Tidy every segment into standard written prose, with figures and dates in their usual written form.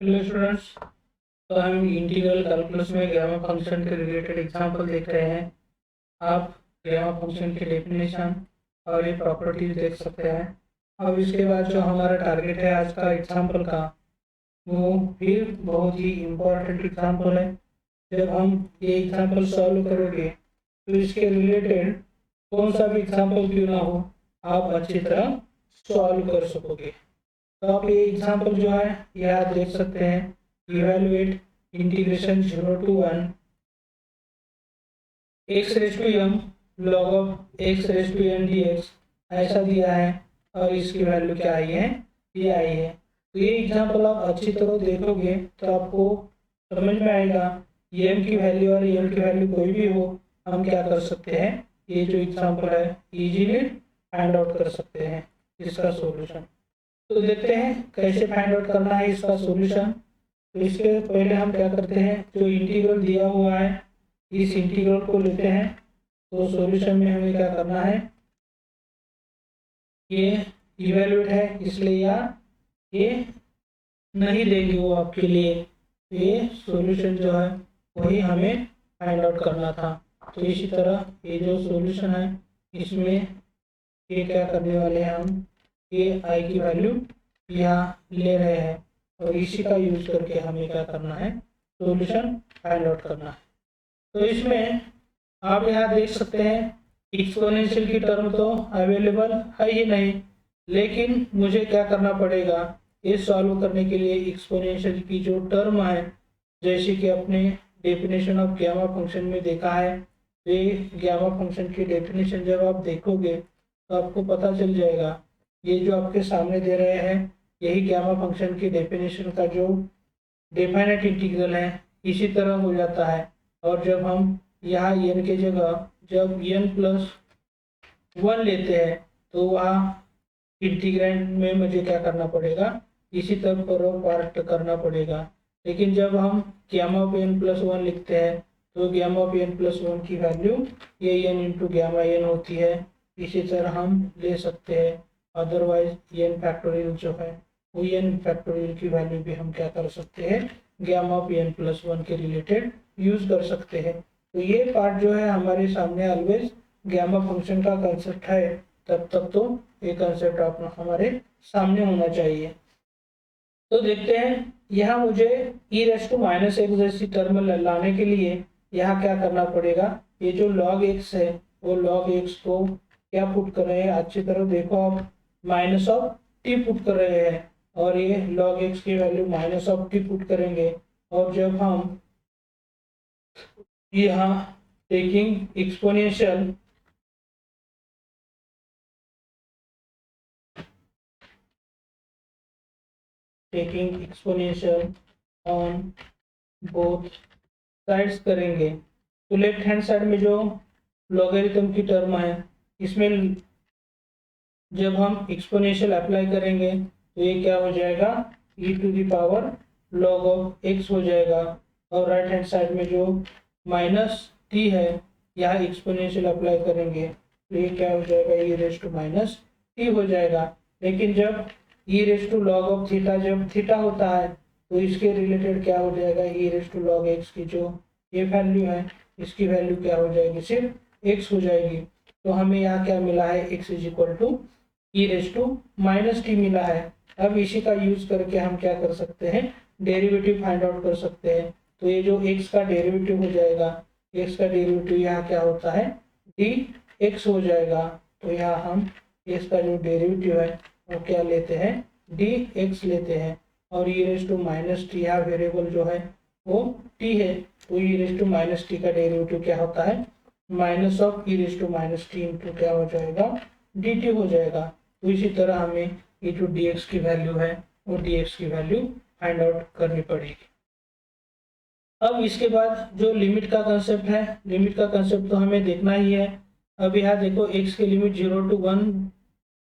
Hello students. तो हम integral calculus में गामा फंक्शन के रिलेटेड एग्जांपल देख रहे हैं। आप गामा फंक्शन की डेफिनेशन और ये प्रॉपर्टीज देख सकते हैं। अब इसके बाद जो हमारा टारगेट है आज का एग्जांपल का, वो फिर बहुत ही इम्पोर्टेंट एग्जांपल है। जब हम ये एग्जांपल सॉल्व करोगे तो इसके रिलेटेड कौन सा भी एग्जांपल क्यों ना हो, आप अच्छी तरह सॉल्व कर सकोगे। तो आप ये एग्जांपल जो है यह देख सकते हैं। Evaluate integration 0 to 1 x raise to m log of x raise to n dx ऐसा दिया है, और इसकी वैल्यू क्या आई है, ये आई है। तो ये एग्जांपल आप अच्छी तरह देखोगे तो आपको समझ में आएगा m की वैल्यू और m की वैल्यू कोई भी हो, हम क्या कर सकते हैं, ये जो एग्जांपल है इजीली फाइंड आउट कर सकते हैं इसका सॉल्यूशन। तो देखते हैं कैसे फाइंड आउट करना है इसका सॉल्यूशन। तो इसके पहले हम क्या करते हैं, जो इंटीग्रल दिया हुआ है इस इंटीग्रल को लेते हैं। तो सॉल्यूशन में हमें क्या करना है, ये इवेल्यूएट है इसलिए यार ये नहीं देगी वो आपके लिए। तो ये सॉल्यूशन जो है वही हमें फाइंड आउट करना था। तो इसी तरह ये जो सॉल्यूशन है इसमें ये क्या करने वाले हैं, हम ये आई की वैल्यू यहाँ ले रहे हैं और इसी का यूज करके हमें क्या करना है, सॉल्यूशन फाइंड आउट करना है। तो इसमें आप यहाँ देख सकते हैं एक्सपोनेंशियल की टर्म तो अवेलेबल है ही नहीं, लेकिन मुझे क्या करना पड़ेगा, ये सॉल्व करने के लिए एक्सपोनेंशियल की जो टर्म है, जैसे कि अपने डेफिनेशन ऑफ गामा फंक्शन में देखा है, तो ये गामा फंक्शन की डेफिनेशन जब आप देखोगे तो आपको पता चल जाएगा ये जो आपके सामने दे रहे हैं यही गामा फंक्शन की डेफिनेशन का जो डेफिनेट इंटीग्रल है इसी तरह हो जाता है। और जब हम यहाँ n के जगह जब n+1 लेते हैं तो वहाँ इंटीग्रेंड में मुझे क्या करना पड़ेगा, इसी तरह पर पार्ट करना पड़ेगा। लेकिन जब हम गामा ऑफ n+1 लिखते हैं तो गामा ऑफ n+1 की वैल्यू ये n इंटू गामा n होती है। इसी तरह हम ले सकते हैं, अदरवाइज n फैक्टोरियल जो है वो n फैक्टोरियल की वैल्यू भी हम क्या कर सकते हैं, गामा ऑफ n+1 के रिलेटेड यूज कर सकते हैं। तो ये पार्ट जो है हमारे सामने ऑलवेज गामा फंक्शन का कंसेप्ट है, तब तक तो ये कंसेप्ट आप हमारे सामने होना चाहिए। तो देखते हैं यहाँ मुझे e⁻x जैसी टर्म लाने के लिए यहाँ क्या करना पड़ेगा, ये जो log x है वो log x को क्या पुट कर रहे हैं, अच्छी तरह देखो आप, -t पुट कर रहे हैं और ये log x की वैल्यू -t पुट करेंगे। और जब हम यहाँ taking exponential on both sides करेंगे तो लेफ्ट हैंड साइड में जो लॉगरिथम की टर्म है इसमें जब हम एक्सपोनेंशियल अप्लाई करेंगे तो ये क्या हो जाएगा, e⁻log ऑफ x हो जाएगा। और राइट हैंड साइड में जो -t है यहाँ एक्सपोनेंशियल अप्लाई करेंगे तो ये क्या हो जाएगा, e⁻t हो जाएगा। लेकिन जब e⁻log ऑफ थीटा जब थीटा होता है तो इसके रिलेटेड क्या हो जाएगा, e⁻log x की जो ये वैल्यू है इसकी वैल्यू क्या हो जाएगी, सिर्फ x हो जाएगी। तो हमें यहाँ क्या मिला है, x e⁻t मिला है। अब इसी का यूज करके हम क्या कर सकते हैं, डेरिवेटिव फाइंड आउट कर सकते हैं। तो ये जो x का डेरिवेटिव हो जाएगा, x का डेरिवेटिव यहाँ क्या होता है, dx हो जाएगा। तो यहाँ हम x का जो डेरिवेटिव है वो क्या लेते हैं, dx लेते हैं। और e⁻t यहाँ वेरिएबल जो है वो t है, तो e⁻t का डेरिवेटिव क्या होता है, -e⁻t इंटू क्या हो जाएगा, dt हो जाएगा। तो इसी तरह हमें ये जो dx की वैल्यू है वो dx की वैल्यू फाइंड आउट करनी पड़ेगी। अब इसके बाद जो लिमिट का कंसेप्ट है, लिमिट का कंसेप्ट तो हमें देखना ही है। अब यहाँ देखो x की लिमिट 0 to 1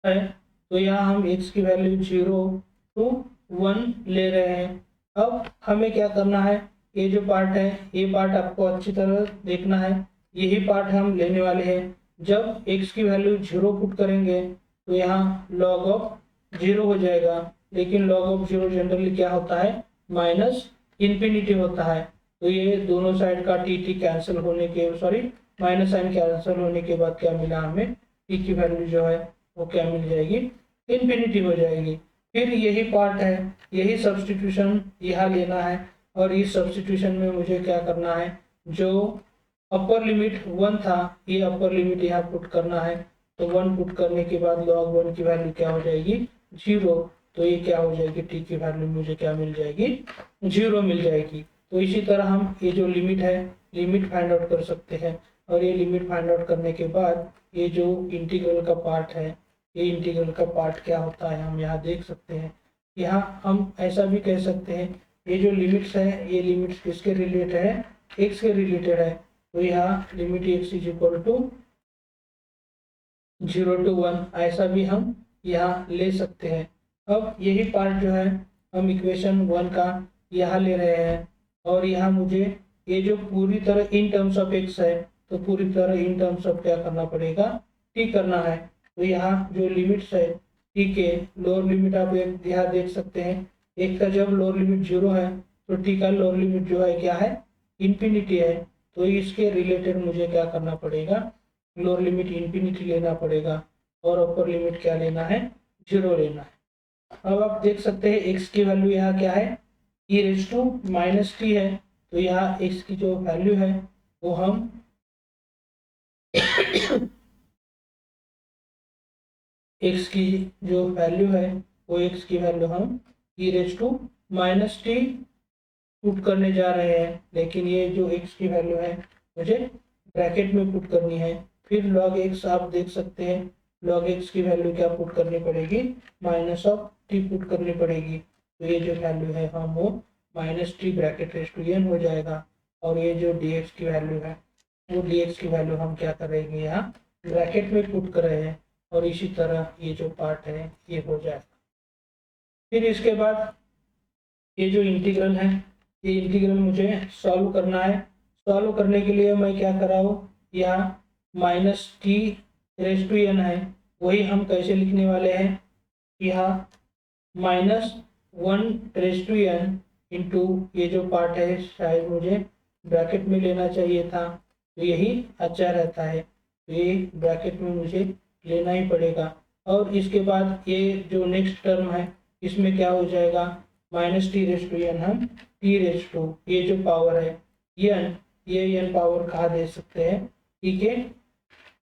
है, तो यहाँ हम x की वैल्यू 0 to 1 ले रहे हैं। अब हमें क्या करना है, ये जो पार्ट है ये पार्ट आपको अच्छी तरह देखना है, यही पार्ट हम लेने वाले हैं। जब x की वैल्यू 0 पुट करेंगे तो यहाँ log ऑफ 0 हो जाएगा, लेकिन log ऑफ 0 जनरली क्या होता है, माइनस इन्फिनिटी होता है। तो ये दोनों साइड का टी कैंसिल होने के माइनस साइन कैंसिल होने के बाद क्या मिला हमें, टी की वैल्यू जो है वो क्या मिल जाएगी, इन्फिनिटी हो जाएगी। फिर यही पार्ट है, यही सब्सटीट्यूशन यहाँ लेना है और इस सब्सटीट्यूशन में मुझे क्या करना है, जो अपर लिमिट 1 था ये अपर लिमिट यहाँ पुट करना है। तो 1 पुट करने के बाद log 1 की वैल्यू क्या हो जाएगी, 0। तो ये क्या हो जाएगी, टी की वैल्यू मुझे क्या मिल जाएगी, 0 मिल जाएगी। तो इसी तरह हम ये जो लिमिट है, लिमिट फाइंड आउट कर सकते हैं। और ये लिमिट फाइंड आउट करने के बाद ये जो इंटीग्रल का पार्ट है, ये इंटीग्रल का पार्ट क्या होता है हम यहाँ देख सकते हैं। यहाँ हम ऐसा भी कह सकते हैं, ये जो लिमिट्स है ये लिमिट्स किसके रिलेटेड है, x के रिलेटेड है। तो यहाँ limit x is equal to 0 to 1 ऐसा भी हम यहाँ ले सकते हैं। अब यही पार्ट जो है हम इक्वेशन 1 का यहाँ ले रहे हैं और यहाँ मुझे ये जो पूरी तरह इन टर्म्स ऑफ x है, तो पूरी तरह इन टर्म्स ऑफ क्या करना पड़ेगा, t करना है। तो यहाँ जो लिमिट्स है t के लोअर लिमिट आप यहाँ देख सकते हैं, एक का जब लोअर लिमिट 0 है तो t का लोअर लिमिट जो है क्या है, इन्फिनिटी है। तो इसके रिलेटेड मुझे क्या करना पड़ेगा, लोअर लिमिट इन्फिनिटी लेना पड़ेगा और अपर लिमिट क्या लेना है, 0 लेना है। अब आप देख सकते हैं x की वैल्यू यहाँ क्या है, e−t है। तो यहाँ x की जो वैल्यू है वो हम x की जो वैल्यू है वो x की वैल्यू हम e−t पुट करने जा रहे हैं। लेकिन ये जो x की वैल्यू है मुझे ब्रैकेट में पुट करनी है। फिर log x आप देख सकते हैं, log x की वैल्यू क्या पुट करनी पड़ेगी, -t पुट करनी पड़ेगी। तो ये जो वैल्यू है हम वो -t bracket raise to n हो जाएगा। और ये जो dx की वैल्यू है वो dx की वैल्यू हम क्या करेंगे, यहाँ ब्रैकेट में पुट कर रहे हैं। और इसी तरह ये जो पार्ट है ये हो जाएगा। फिर इसके बाद ये जो इंटीग्रल है, ये इंटीग्रल मुझे सॉल्व करना है। सॉल्व करने के लिए मैं क्या कर रहा हूँ, यहाँ -t⁻n है, वही हम कैसे लिखने वाले हैं, यहाँ -1⁻n इंटू ये जो पार्ट है शायद मुझे ब्रैकेट में लेना चाहिए था, तो यही अच्छा रहता है। तो ये ब्रैकेट में मुझे लेना ही पड़ेगा। और इसके बाद ये जो नेक्स्ट टर्म है इसमें क्या हो जाएगा, -t⁻n हम ये जो पावर है n, ये n पावर कहाँ दे सकते हैं, t के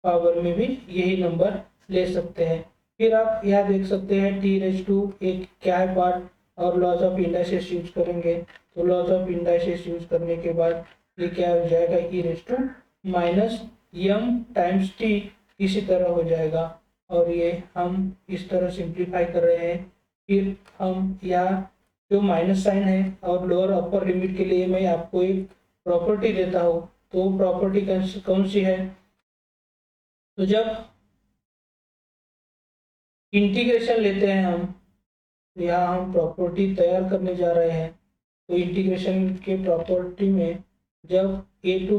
पावर में भी यही नंबर ले सकते हैं। फिर आप यहाँ देख सकते हैं t⁻एक क्या है पार्ट, और लॉज ऑफ इंडाइसेस यूज करेंगे। तो लॉज ऑफ इंडाइसेस यूज करने के बाद ये क्या हो जाएगा, e⁻m टाइम्स t इसी तरह हो जाएगा। और ये हम इस तरह सिंप्लीफाई कर रहे हैं। फिर हम यहाँ जो माइनस साइन है और लोअर अपर लिमिट के लिए मैं आपको एक प्रॉपर्टी देता हूँ। तो वो प्रॉपर्टी कौन सी है, तो जब इंटीग्रेशन लेते हैं हम, यहाँ हम प्रॉपर्टी तैयार करने जा रहे हैं। तो इंटीग्रेशन के प्रॉपर्टी में जब a टू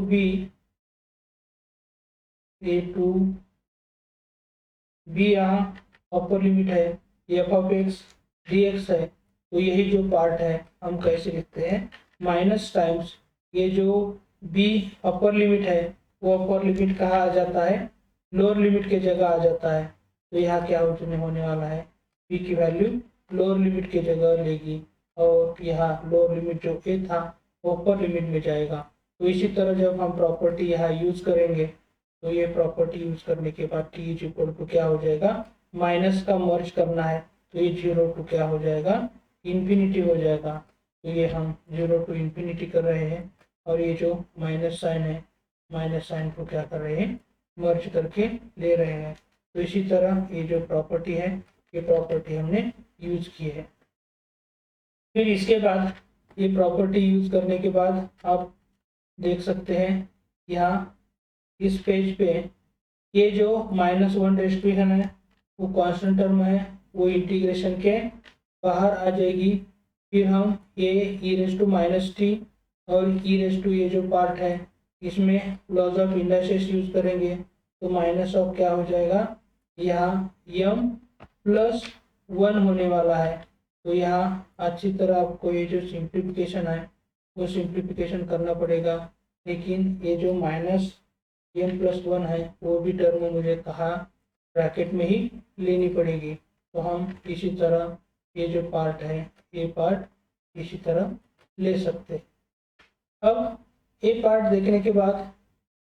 b यहाँ अपर लिमिट है, f(x) dx है, तो यही जो पार्ट है हम कैसे लिखते हैं, माइनस टाइम्स ये जो b अपर लिमिट है वो अपर लिमिट कहाँ आ जाता है, लोअर लिमिट के जगह आ जाता है। तो यहाँ क्या होने वाला है, b की वैल्यू लोअर लिमिट के जगह लेगी और यहाँ लोअर लिमिट जो a था वो अपर लिमिट में जाएगा। तो इसी तरह जब हम प्रॉपर्टी यहाँ यूज करेंगे तो ये प्रॉपर्टी यूज करने के बाद t इज इक्वल टू क्या हो जाएगा, माइनस का मर्ज करना है तो ये 0 टू क्या हो जाएगा, इन्फिनिटी हो जाएगा। तो ये हम 0 टू इन्फिनिटी कर रहे हैं और ये जो माइनस साइन है, माइनस साइन को क्या कर रहे हैं, मर्ज करके ले रहे हैं। तो इसी तरह ये जो प्रॉपर्टी है ये प्रॉपर्टी हमने यूज की है। फिर इसके बाद ये प्रॉपर्टी यूज करने के बाद आप देख सकते हैं यहाँ इस पेज पे ये जो -1⁻n है वो कांस्टेंट टर्म है, वो इंटीग्रेशन के बाहर आ जाएगी। फिर हम ये e⁻t और ये जो पार्ट है इसमें लॉज ऑफ इंडाइसेस यूज करेंगे। तो माइनस ऑफ क्या हो जाएगा, यहाँ m+1 होने वाला है। तो यहाँ अच्छी तरह आपको ये जो सिंप्लीफिकेशन है वो सिंप्लीफिकेशन करना पड़ेगा, लेकिन ये जो -m+1 है वो भी टर्म मुझे कहा ब्रैकेट में ही लेनी पड़ेगी। तो हम इसी तरह ये जो पार्ट है ये पार्ट इसी तरह ले सकते। अब ये पार्ट देखने के बाद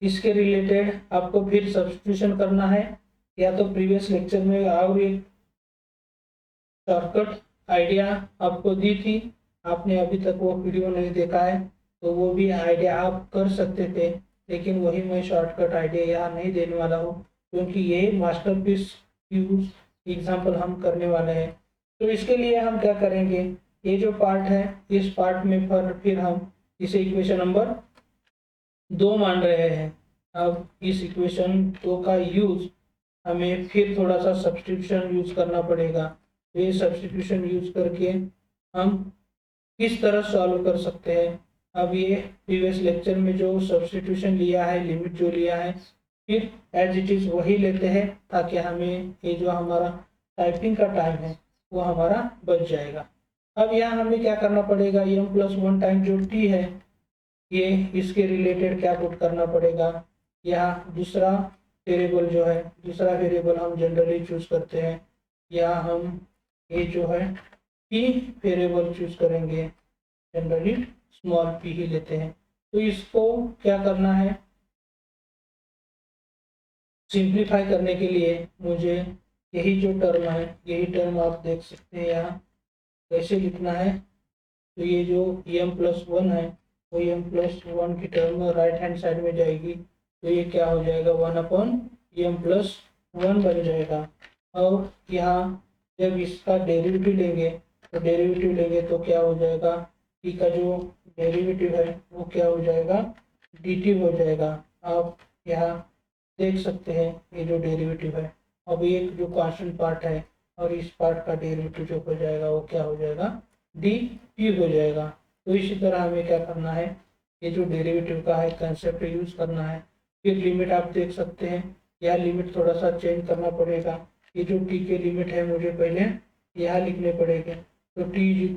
इसके रिलेटेड आपको फिर सब्स्टिट्यूशन करना है, या तो प्रीवियस लेक्चर में और एक शॉर्टकट आइडिया आपको दी थी, आपने अभी तक वो वीडियो नहीं देखा है तो वो भी आइडिया आप कर सकते थे, लेकिन वही मैं शॉर्टकट आइडिया यहाँ नहीं देने वाला हूँ क्योंकि ये मास्टरपीस यूज एग्जाम्पल हम करने वाले हैं। तो इसके लिए हम क्या करेंगे, ये जो पार्ट है इस पार्ट में फिर हम इसे इक्वेशन नंबर 2 मान रहे हैं। अब इस इक्वेशन 2 का यूज हमें फिर थोड़ा सा सब्स्टिट्यूशन यूज करना पड़ेगा। तो ये सब्स्टिट्यूशन यूज करके हम किस तरह सॉल्व कर सकते हैं। अब ये प्रीवियस लेक्चर में जो सब्स्टिट्यूशन लिया है, लिमिट जो लिया है, फिर एज इट इज वही लेते हैं ताकि हमें ये जो हमारा टाइपिंग का टाइम है वो हमारा बच जाएगा। अब यहाँ हमें क्या करना पड़ेगा, m+1 टाइम जो t है ये इसके रिलेटेड क्या पुट करना पड़ेगा। यहाँ दूसरा वेरिएबल जो है, दूसरा वेरिएबल हम जनरली चूज करते हैं, यहाँ हम ये जो है p वेरिएबल चूज करेंगे, जनरली स्मॉल p ही लेते हैं। तो इसको क्या करना है, सिंप्लीफाई करने के लिए मुझे यही जो टर्म है यही टर्म आप देख सकते हैं यहाँ कैसे लिखना है। तो ये जो m+1 है वो m+1 की टर्म राइट हैंड साइड में जाएगी, तो ये क्या हो जाएगा 1/m+1 बन जाएगा। और यहाँ जब इसका डेरिवेटिव लेंगे तो क्या हो जाएगा, t का जो डेरिवेटिव है वो क्या हो जाएगा dt हो जाएगा। आप यहाँ देख सकते हैं ये जो डेरिवेटिव है, अब ये जो कांस्टेंट पार्ट है और इस पार्ट का डेरिवेटिव जो हो जाएगा वो क्या हो जाएगा dt हो जाएगा। तो इसी तरह हमें क्या करना है, ये जो डेरिवेटिव का है कंसेप्ट यूज करना है। फिर लिमिट आप देख सकते हैं, यह लिमिट थोड़ा सा चेंज करना पड़ेगा। ये जो t के लिमिट है मुझे पहले यहाँ लिखने पड़ेंगे, तो t =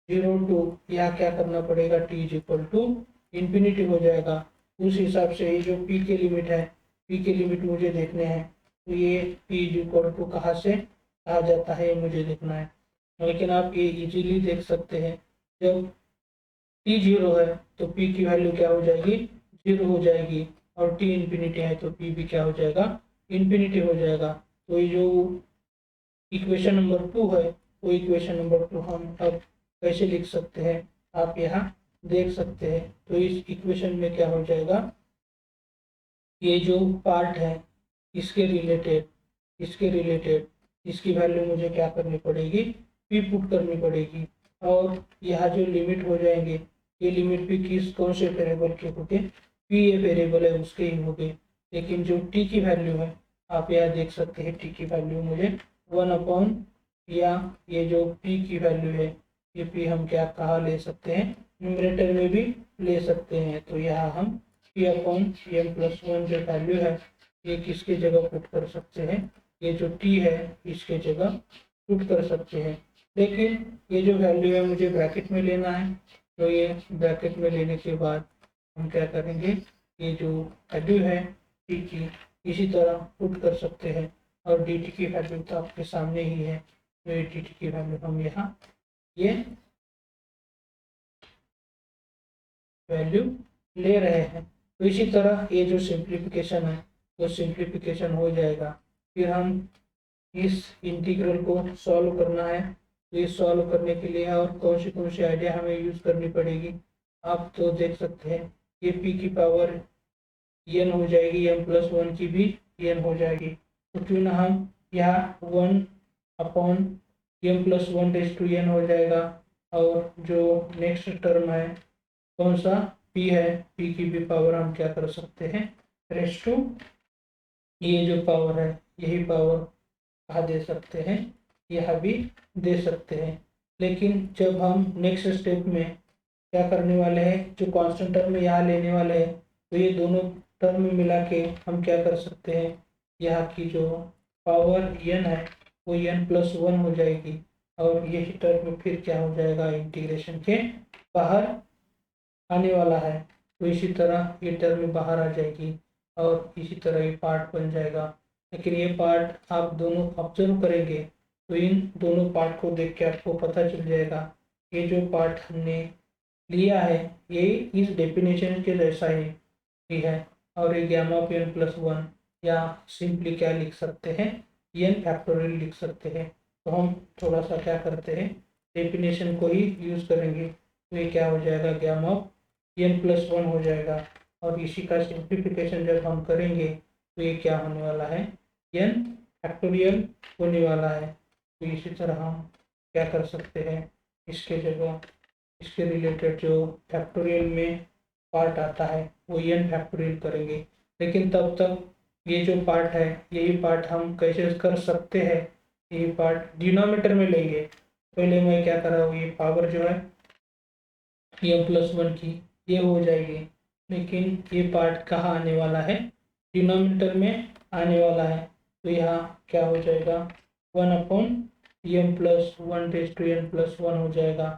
0 to यहाँ क्या करना पड़ेगा, t =∞ हो जाएगा। उस हिसाब से ये जो p के लिमिट है, p के लिमिट मुझे देखने हैं, तो ये p कहाँ से आ जाता है ये मुझे देखना है। लेकिन आप ये इजीली देख सकते हैं, जब t 0 है तो p की वैल्यू क्या हो जाएगी 0 हो जाएगी, और t इन्फिनिटी है तो p भी क्या हो जाएगा इन्फिनिटी हो जाएगा। तो ये जो इक्वेशन नंबर 2 है वो इक्वेशन नंबर 2 हम अब कैसे लिख सकते हैं आप यहाँ देख सकते हैं। तो इस इक्वेशन में क्या हो जाएगा, ये जो पार्ट है इसके रिलेटेड इसकी वैल्यू मुझे क्या करनी पड़ेगी p पुट करनी पड़ेगी, और यहाँ जो लिमिट हो जाएंगे ये लिमिट भी कौन से वेरिएबल के होंगे, p ये वेरिएबल है उसके ही होंगे। लेकिन जो t की वैल्यू है आप यहाँ देख सकते हैं, t की वैल्यू मुझे 1/, या ये जो p की वैल्यू है ये p हम क्या कहाँ ले सकते हैं, न्यूमरेटर में भी ले सकते हैं। तो यहाँ हम p/m+1 जो वैल्यू है ये किसके जगह पुट कर सकते हैं, ये जो t है इसके जगह पुट कर सकते हैं। लेकिन ये जो वैल्यू है मुझे ब्रैकेट में लेना है, तो ये ब्रैकेट में लेने के बाद हम क्या करेंगे, ये जो वैल्यू है t की इसी तरह पुट कर सकते हैं, और dt की वैल्यू तो आपके सामने ही है, तो ये dt की वैल्यू हम यहाँ ये वैल्यू ले रहे हैं। तो इसी तरह ये जो सिंप्लीफिकेशन है वो सिंप्लीफिकेशन हो जाएगा। फिर हम इस इंटीग्रल को सॉल्व करना है, तो ये सॉल्व करने के लिए और कौन सी आइडिया हमें यूज करनी पड़ेगी, आप तो देख सकते हैं ये p की पावर n हो जाएगी, m+1 की भी n हो जाएगी। तो क्यों ना हम यहाँ 1/m+1 हो जाएगा, और जो नेक्स्ट टर्म है कौन सा p है, p की भी पावर हम क्या कर सकते हैं रेस टू, ये जो पावर है यही पावर कहाँ दे सकते हैं, यह भी दे सकते हैं। लेकिन जब हम नेक्स्ट स्टेप में क्या करने वाले हैं, जो कांस्टेंट टर्म यहाँ लेने वाले हैं, तो ये दोनों टर्म मिला के हम क्या कर सकते हैं, यहाँ की जो पावर n है वो n+1 हो जाएगी, और यही टर्म फिर क्या हो जाएगा, इंटीग्रेशन के बाहर आने वाला है। तो इसी तरह ये टर्म बाहर आ जाएगी और इसी तरह ये पार्ट बन जाएगा। लेकिन ये पार्ट आप दोनों ऑब्जर्व करेंगे तो इन दोनों पार्ट को देख के आपको पता चल जाएगा ये जो पार्ट हमने लिया है ये इस डेफिनेशन के जैसा ही है। और ये गामा ऑफ n प्लस 1 या सिंपली क्या लिख सकते हैं, n फैक्टोरियल लिख सकते हैं। तो हम थोड़ा सा क्या करते हैं, डेफिनेशन को ही यूज़ करेंगे। तो ये क्या हो जाएगा, गामा ऑफ n प्लस 1 हो जाएगा। और इसी का सिंप्लीफिकेशन जब हम करेंगे तो ये क्या होने वाला है, n फैक्टोरियल होने वाला है। तो इसी तरह हम क्या कर सकते हैं, इसके जगह इसके रिलेटेड जो फैक्टोरियल में पार्ट आता है वो n फैक्टोरियल करेंगे। लेकिन तब तक ये जो पार्ट है यही पार्ट हम कैसे कर सकते हैं, यही पार्ट डिनोमिनेटर में लेंगे। पहले मैं क्या कर रहा हूँ, ये पावर जो है m प्लस 1 की ये हो जाएगी। लेकिन ये पार्ट कहाँ आने वाला है, डिनोमिनेटर में आने वाला है। तो यहाँ क्या हो जाएगा, 1/m plus 1 raise to n plus 1 हो जाएगा।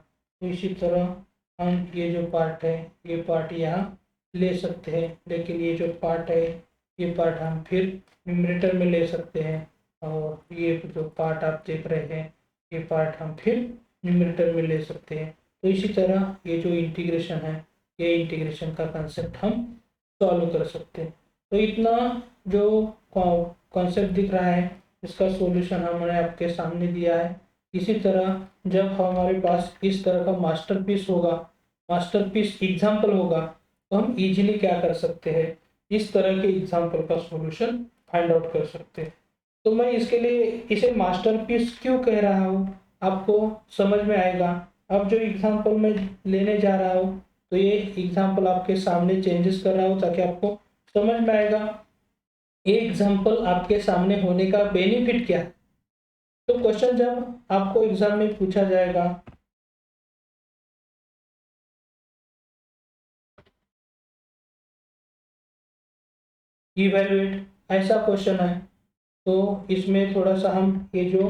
तो इसी तरह हम ये जो पार्ट है ये पार्ट यहाँ ले सकते हैं। लेकिन ये जो पार्ट है ये पार्ट हम फिर न्यूमरेटर में ले सकते हैं। और ये जो पार्ट आप देख रहे हैं ये पार्ट हम फिर न्यूमरेटर में ले सकते हैं। तो इसी तरह ये जो इंटीग्रेशन है ये इंटीग्रेशन का कंसेप्ट हम सॉल्व कर सकते हैं। तो इतना जो कॉन्सेप्ट दिख रहा है इसका सॉल्यूशन हमने आपके सामने दिया है। इसी तरह जब हमारे पास इस तरह का मास्टरपीस होगा, मास्टरपीस एग्जाम्पल होगा, तो हम इजीली क्या कर सकते हैं, इस तरह के एग्जाम्पल का सॉल्यूशन फाइंड आउट कर सकते हैं। तो मैं इसके लिए इसे मास्टरपीस क्यों कह रहा हूँ आपको समझ में आएगा। अब जो एग्जाम्पल मैं लेने जा रहा हूँ तो ये एग्जाम्पल आपके सामने चेंजेस कर रहा हूँ ताकि आपको समझ में आएगा ये एग्जाम्पल आपके सामने होने का बेनिफिट क्या है। तो क्वेश्चन जब आपको एग्जाम में पूछा जाएगा इवैल्यूएट, ऐसा क्वेश्चन है तो इसमें थोड़ा सा हम ये जो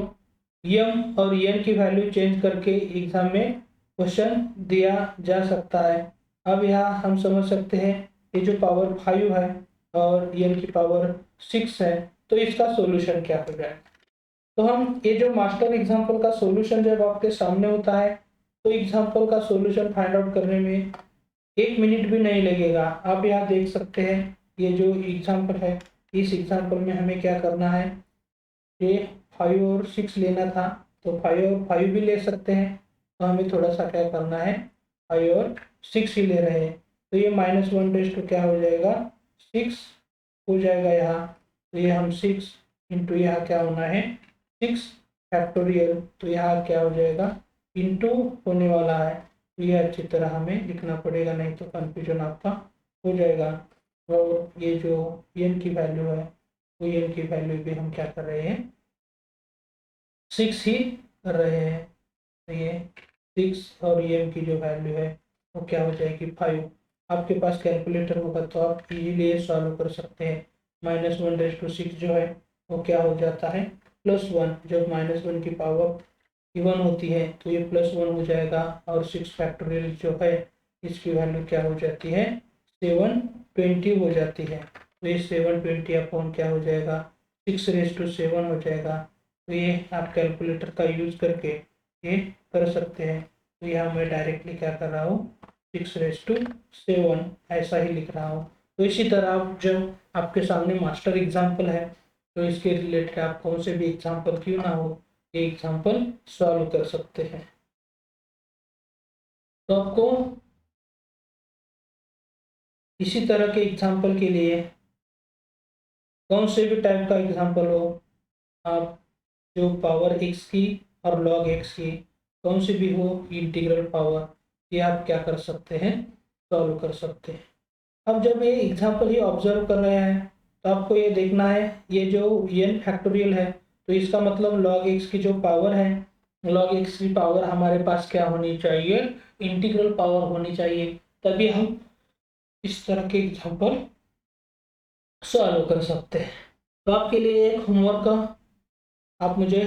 m और n की वैल्यू चेंज करके एग्जाम में क्वेश्चन दिया जा सकता है। अब यहाँ हम समझ सकते हैं ये जो पावर 5 है और n की पावर 6 है तो इसका सॉल्यूशन क्या हो जाएगा। तो हम ये जो मास्टर एग्जाम्पल का सॉल्यूशन जब आपके सामने होता है तो एग्जाम्पल का सॉल्यूशन फाइंड आउट करने में 1 मिनट भी नहीं लगेगा। आप यहाँ देख सकते हैं ये जो एग्जाम्पल है इस एग्जाम्पल में हमें क्या करना है, ये 5 और 6 लेना था तो 5 और 5 भी ले सकते हैं। तो हमें थोड़ा सा क्या करना है, 5 और 6 ही ले रहे हैं। तो ये -1 रेज़ टू क्या हो जाएगा, 6 हो जाएगा यहाँ। तो ये हम 6 इंटू यहाँ क्या होना है 6 फैक्टोरियल, तो यहाँ क्या हो जाएगा इंटू होने वाला है। तो ये अच्छी तरह हमें लिखना पड़ेगा नहीं तो कन्फ्यूजन आपका हो जाएगा। और ये जो n की वैल्यू है तो n की वैल्यू भी हम क्या कर रहे हैं 6 ही कर रहे हैं। तो ये 6 और m की जो वैल्यू है वो क्या हो जाएगी 5। आपके पास कैलकुलेटर होगा तो आप इजीली ये सॉल्व कर सकते हैं। -1 रेज़ टू 6 जो है वो क्या हो जाता है +1। जब -1 की पावर इवन होती है तो ये +1 हो जाएगा। और 6 फैक्टोरियल जो है इसकी वैल्यू क्या हो जाती है 720 हो जाती है। तो ये 720 अपॉन क्या हो जाएगा 6 रेज़ टू 7 हो जाएगा। तो ये आप कैलकुलेटर का यूज़ करके ये कर सकते हैं। तो यहाँ मैं डायरेक्टली क्या कर रहा हूँ 6 रेज़ टू 7 ऐसा ही लिख रहा हूँ। तो इसी तरह आप जब आपके सामने मास्टर एग्जाम्पल है तो इसके रिलेटेड आप कौन से भी एग्जाम्पल क्यों ना हो ये एग्जाम्पल सॉल्व कर सकते हैं। तो आपको इसी तरह के एग्जाम्पल के लिए कौन से भी टाइप का एग्जाम्पल हो, आप जो पावर x की और log x की कौन सी भी हो इंटीग्रल पावर, ये आप क्या कर सकते हैं सॉल्व कर सकते हैं। अब जब ये एग्जाम्पल ही ऑब्जर्व कर रहे हैं तो आपको ये देखना है ये जो n फैक्टोरियल है तो इसका मतलब log x की जो पावर है log x की पावर हमारे पास क्या होनी चाहिए इंटीग्रल पावर होनी चाहिए, तभी हम इस तरह के एग्जाम्पल सॉल्व कर सकते हैं। तो आपके लिए एक होमवर्क आप मुझे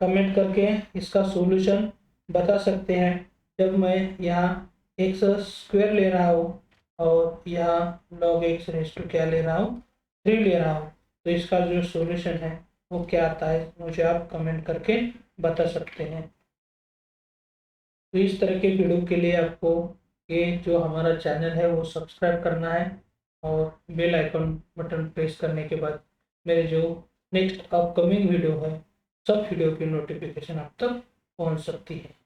कमेंट करके इसका सॉल्यूशन बता सकते हैं। जब मैं यहाँ एक्स स्क्वायर ले रहा हूँ और यहाँ log x रेज़ टू क्या ले रहा हूँ, 3 ले रहा हूँ, तो इसका जो सॉल्यूशन है वो क्या आता है मुझे आप कमेंट करके बता सकते हैं। तो इस तरह के वीडियो के लिए आपको ये जो हमारा चैनल है वो सब्सक्राइब करना है और बेल आइकन बटन प्रेस करने के बाद मेरे जो नेक्स्ट अपकमिंग वीडियो है सब वीडियो की नोटिफिकेशन आप तक पहुंच सकती है।